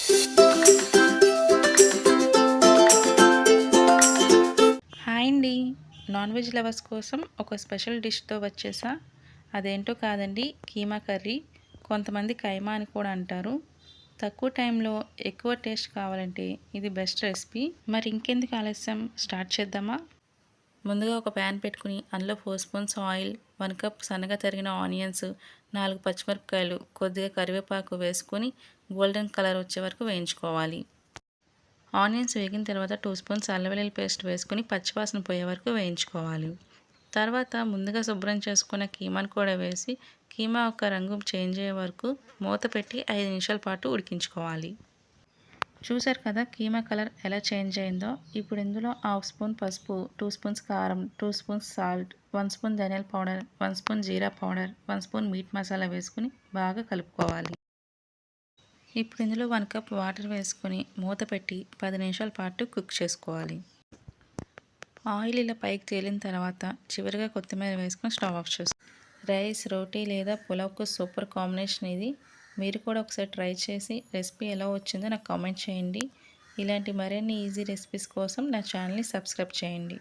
Hi అండి. Non veg lovers కోసం ఒక స్పెషల్ డిష్తో వచ్చేసా. అదేంటో కాదండి, కీమా కర్రీ. కొంతమంది కైమా అని కూడా అంటారు. తక్కువ టైంలో ఎక్కువ టేస్ట్ కావాలంటే ఇది బెస్ట్ రెసిపీ. మరి ఇంకెందుకు ఆలస్యం, స్టార్ట్ చేద్దామా? ముందుగా ఒక ప్యాన్ పెట్టుకుని అందులో 4 స్పూన్స్ ఆయిల్, 1 కప్ సన్నగా తరిగిన ఆనియన్స్, 4 పచ్చిమిరపకాయలు, కొద్దిగా కరివేపాకు వేసుకొని గోల్డెన్ కలర్ వచ్చే వరకు వేయించుకోవాలి. ఆనియన్స్ వేగిన తర్వాత 2 స్పూన్స్ అల్లం వెల్లుల్లి పేస్ట్ వేసుకుని పచ్చివాసన పోయే వరకు వేయించుకోవాలి. తర్వాత ముందుగా శుభ్రం చేసుకున్న కీమాను కూడా వేసి కీమా యొక్క రంగు చేంజ్ అయ్యే వరకు మూత పెట్టి 5 నిమిషాల పాటు ఉడికించుకోవాలి. చూసారు కదా కీమా కలర్ ఎలా చేంజ్ అయిందో. ఇప్పుడు ఇందులో 1/2 స్పూన్ పసుపు, 2 స్పూన్స్ కారం, 2 స్పూన్స్ సాల్ట్, 1 స్పూన్ ధనియాల పౌడర్, 1 స్పూన్ జీరా పౌడర్, 1 స్పూన్ మీట్ మసాలా వేసుకుని బాగా కలుపుకోవాలి. ఇప్పుడు ఇందులో 1 కప్ వాటర్ వేసుకొని మూత పెట్టి 10 నిమిషాల పాటు కుక్ చేసుకోవాలి. ఆయిల్ ఇలా పైకి తేలిన తర్వాత చివరిగా కొత్తిమీర వేసుకొని స్టవ్ ఆఫ్ చేసుకోవాలి. రైస్, రోటీ లేదా పులావ్కు సూపర్ కాంబినేషన్ ఇది. మీరు కూడా ఒకసారి ట్రై చేసి రెసిపీ ఎలా వచ్చిందో నాకు కామెంట్ చేయండి. ఇలాంటి మరిన్ని ఈజీ రెసిపీస్ కోసం నా ఛానల్ని సబ్స్క్రైబ్ చేయండి.